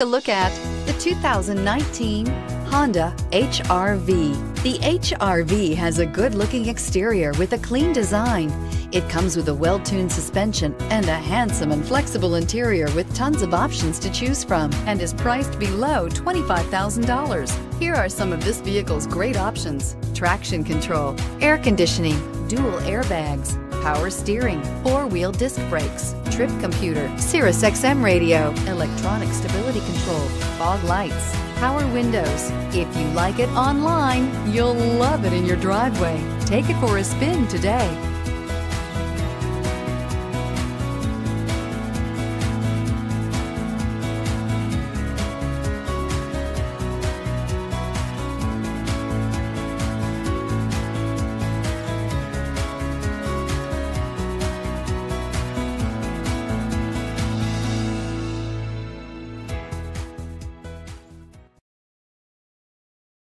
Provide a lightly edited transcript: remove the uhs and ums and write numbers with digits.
A look at the 2019 Honda HR-V. The HR-V has a good-looking exterior with a clean design. It comes with a well-tuned suspension and a handsome and flexible interior with tons of options to choose from, and is priced below $25,000. Here are some of this vehicle's great options: traction control, air conditioning, dual airbags, power steering, four-wheel disc brakes, trip computer, Sirius XM radio, electronic stability control, fog lights, power windows. If you like it online, you'll love it in your driveway. Take it for a spin today.